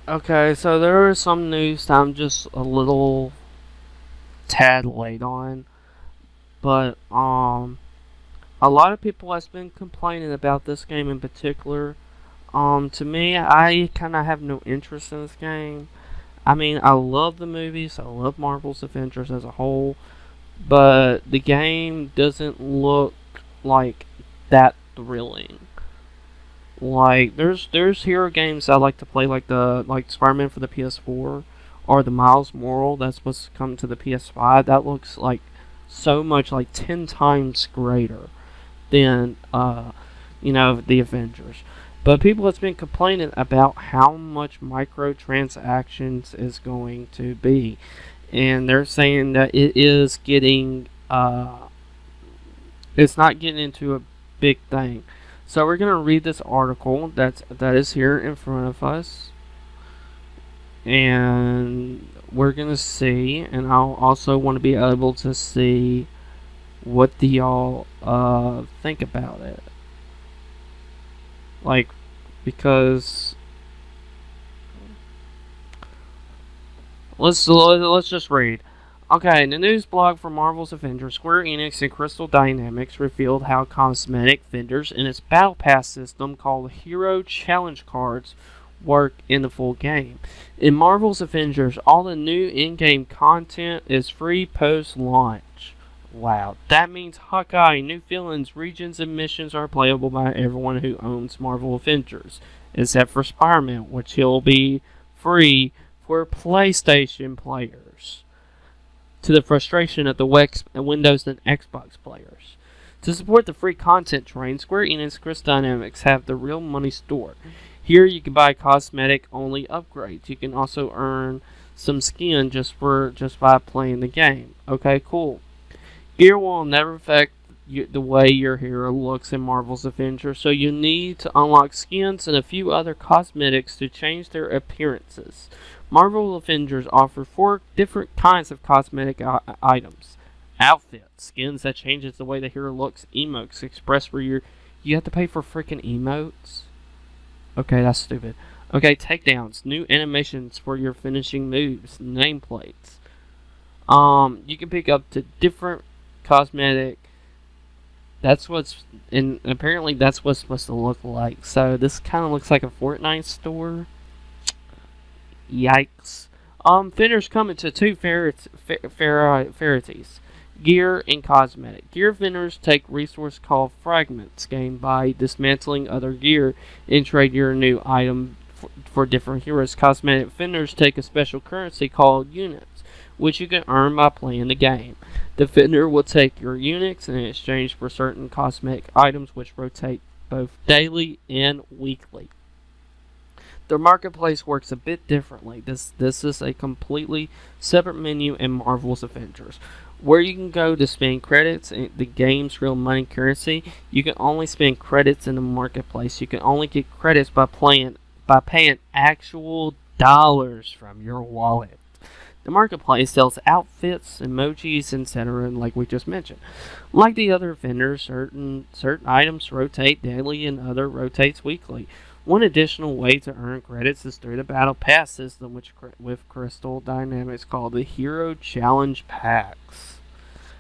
Okay, so there is some news that I'm just a little tad late on, but a lot of people has been complaining about this game in particular. To me, I kind of have no interest in this game. I mean, I love the movies, I love Marvel's Avengers as a whole, but the game doesn't look like that thrilling. Like there's hero games I like to play, like Spider-Man for the PS4 or the Miles Morales that's supposed to come to the PS5. That looks like so much, like 10 times greater than the Avengers. But people have been complaining about how much microtransactions is going to be, and they're saying that it's not getting into a big thing. So we're gonna read this article that is here in front of us, and we're gonna see, and I'll also want to be able to see what do y'all think about it. Like, because let's just read. Okay, in the news blog for Marvel's Avengers, Square Enix and Crystal Dynamics revealed how cosmetic vendors in its Battle Pass system called Hero Challenge Cards work in the full game. In Marvel's Avengers, all the new in-game content is free post-launch. Wow, that means Hawkeye, new villains, regions, and missions are playable by everyone who owns Marvel Avengers, except for Spider-Man, which he'll be free for PlayStation players, to the frustration of the Windows and Xbox players. To support the free content train, Square Enix and Crystal Dynamics have the Real Money Store. Here you can buy cosmetic-only upgrades. You can also earn some skin just by playing the game. Okay, cool. Gear will never affect the way your hero looks in Marvel's Avengers, so you need to unlock skins and a few other cosmetics to change their appearances. Marvel Avengers offer 4 different kinds of cosmetic items. Outfits, skins that changes the way the hero looks, emotes, express where you have to pay for freaking emotes? Okay, that's stupid. Okay, takedowns, new animations for your finishing moves, nameplates. You can pick up to different cosmetic. Apparently that's what's supposed to look like. So this kind of looks like a Fortnite store. Yikes. Vendors come into 2 varieties: gear and cosmetic. Gear vendors take resource called fragments gained by dismantling other gear and trade your new item for different heroes. Cosmetic vendors take a special currency called units, which you can earn by playing the game. The vendor will take your units in exchange for certain cosmetic items which rotate both daily and weekly. The marketplace works a bit differently. This is a completely separate menu in Marvel's Avengers, where you can go to spend credits in the game's real money currency. You can only spend credits in the marketplace. You can only get credits by paying actual dollars from your wallet. The marketplace sells outfits, emojis, etc., like we just mentioned. Like the other vendors, certain items rotate daily and other rotates weekly. One additional way to earn credits is through the Battle Pass system, which with Crystal Dynamics called the Hero Challenge Packs.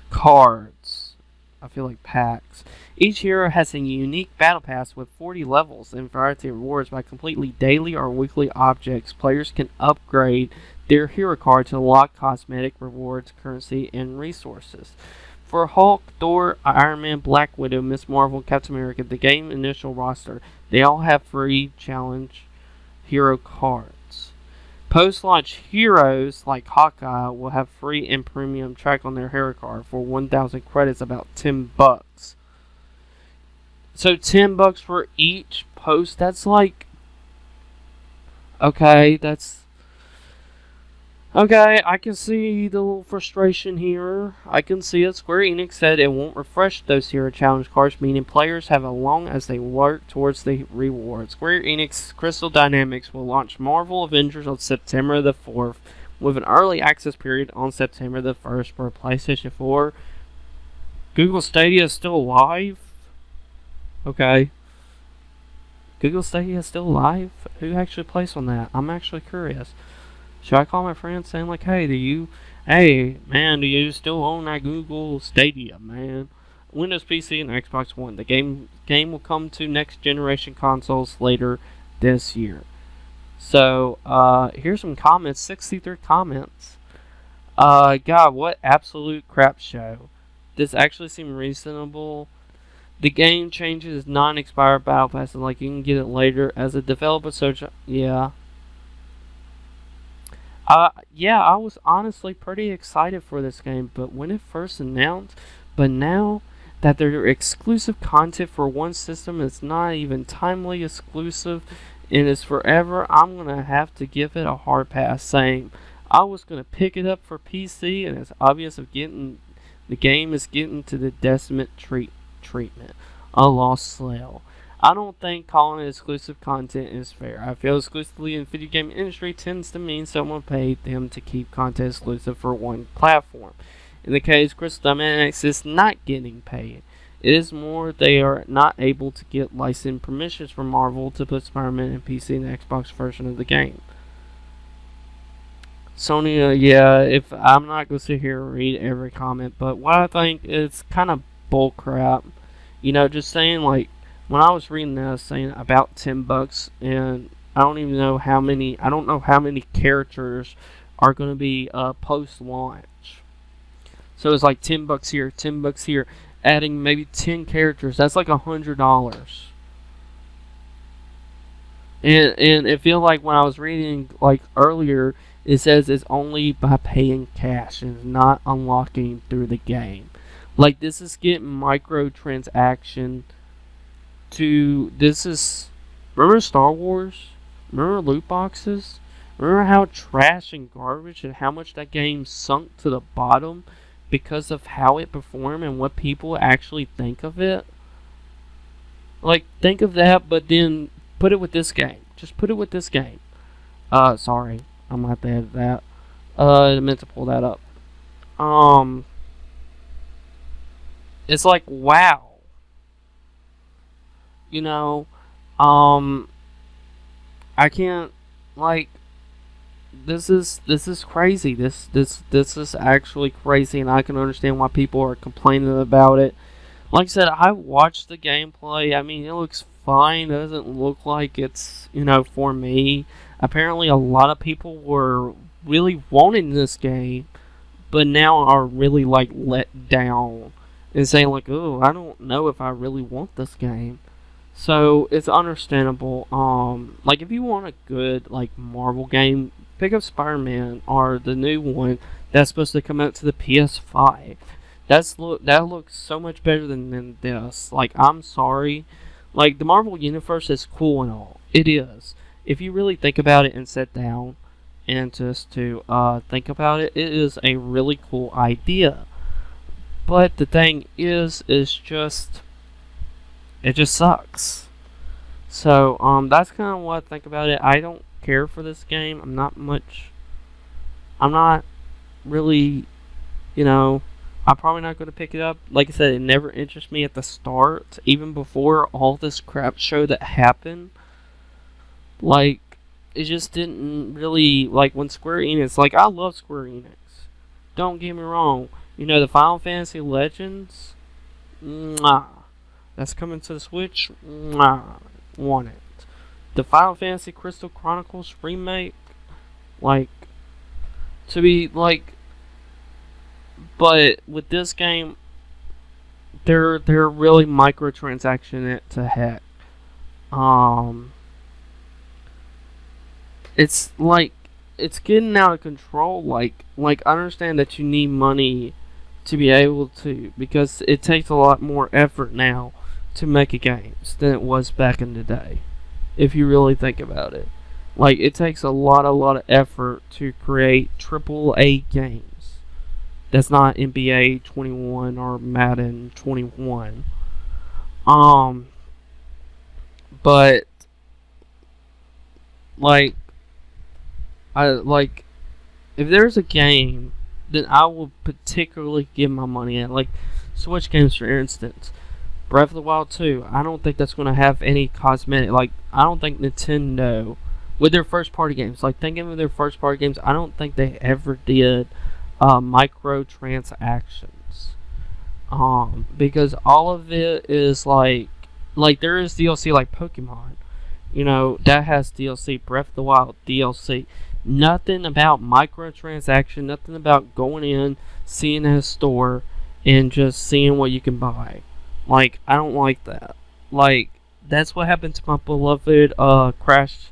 Cards. I feel like packs. Each hero has a unique battle pass with 40 levels and variety of rewards. By completing daily or weekly objects, players can upgrade their hero card to unlock cosmetic rewards, currency, and resources. For Hulk, Thor, Iron Man, Black Widow, Miss Marvel, Captain America, the game initial roster, they all have free challenge hero cards. Post-launch heroes like Hawkeye will have free and premium track on their hero card for 1,000 credits, about $10. So $10 for each post. That's like, okay, okay, I can see the little frustration here. I can see it. Square Enix said it won't refresh those Hero Challenge cards, meaning players have as long as they work towards the reward. Square Enix Crystal Dynamics will launch Marvel Avengers on September the 4th, with an early access period on September the 1st for PlayStation 4. Google Stadia is still live? Okay. Google Stadia is still live? Who actually plays on that? I'm actually curious. Should I call my friends saying like, hey man, do you still own that Google Stadia, man? Windows PC and Xbox One. The game will come to next generation consoles later this year. So here's some comments. 63 comments. God, what absolute crap show. This actually seemed reasonable. The game changes non-expired battle pass, and like you can get it later as a developer. Yeah. Yeah, I was honestly pretty excited for this game, but when it first announced, but now that they're exclusive content for one system, it's not even timely exclusive, and it's forever, I'm gonna have to give it a hard pass. Saying I was gonna pick it up for PC, and it's obvious of the game is getting to the decimate treatment, a lost sale. I don't think calling it exclusive content is fair. I feel exclusively in the video game industry tends to mean someone paid them to keep content exclusive for one platform. In the case Crystal Dynamics is not getting paid. It is more they are not able to get license permissions from Marvel to put Spider-Man in PC and Xbox version of the game. Sony, yeah, if I'm not going to sit here and read every comment, but what I think is kind of bullcrap. Just saying like, when I was reading that, I was saying about $10, and I don't know how many characters are going to be post-launch. So it's like $10 here, $10 here, adding maybe 10 characters. That's like $100. And it feels like when I was reading like earlier, it says it's only by paying cash and not unlocking through the game. Like this is getting microtransaction. Remember Star Wars? Remember loot boxes? Remember how trash and garbage and how much that game sunk to the bottom because of how it performed and what people actually think of it? Like, think of that, but then put it with this game. Just put it with this game. Sorry. I'm gonna have to edit that. I meant to pull that up. It's like, wow. I can't, like, this is crazy. This is actually crazy, and I can understand why people are complaining about it. Like I said, I watched the gameplay. I mean, it looks fine. It doesn't look like it's, for me. Apparently, a lot of people were really wanting this game, but now are really, like, let down and saying, like, oh, I don't know if I really want this game. So, it's understandable. Like, if you want a good, like, Marvel game, pick up Spider-Man or the new one that's supposed to come out to the PS5. That looks so much better than this. Like, I'm sorry. Like, the Marvel Universe is cool and all. It is. If you really think about it and sit down and just to think about it, it is a really cool idea. But the thing is just, it just sucks. So, that's kind of what I think about it. I don't care for this game. I'm not really, I'm probably not going to pick it up. Like I said, it never interested me at the start, even before all this crap show that happened. Like, it just didn't really, like, when Square Enix, like, I love Square Enix. Don't get me wrong. The Final Fantasy Legends, mwah. That's coming to the Switch, mwah. Want it. The Final Fantasy Crystal Chronicles remake, like, to be, like, but with this game, they're really microtransaction it to heck. It's like, it's getting out of control. Like I understand that you need money to be able to, because it takes a lot more effort now to make a games than it was back in the day. If you really think about it, like, it takes a lot of effort to create AAA games. That's not NBA 21 or Madden 21. But like, if there's a game that I will particularly give my money at, like Switch games for instance, Breath of the Wild 2, I don't think that's going to have any cosmetic. Like, I don't think Nintendo, with their first party games, like thinking of their first party games, I don't think they ever did microtransactions. Because all of it is like there is DLC like Pokemon, that has DLC. Breath of the Wild DLC. Nothing about microtransaction. Nothing about going in, seeing a store, and just seeing what you can buy. Like, I don't like that. Like, that's what happened to my beloved Crash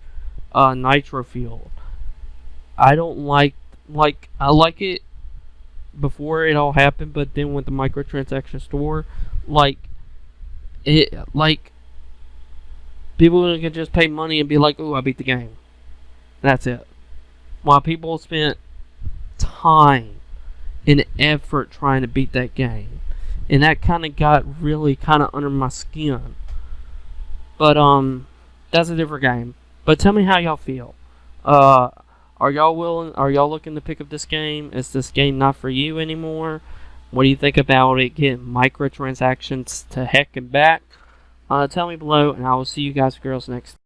Nitro Field. I don't like I like it before it all happened, but then with the microtransaction store, like people can just pay money and be like, "Ooh, I beat the game." That's it. While people spent time and effort trying to beat that game, and that kind of got really kind of under my skin. But that's a different game. But tell me how y'all feel. Are y'all willing? Are y'all looking to pick up this game? Is this game not for you anymore? What do you think about it getting microtransactions to heck and back? Tell me below, and I will see you guys, girls, next.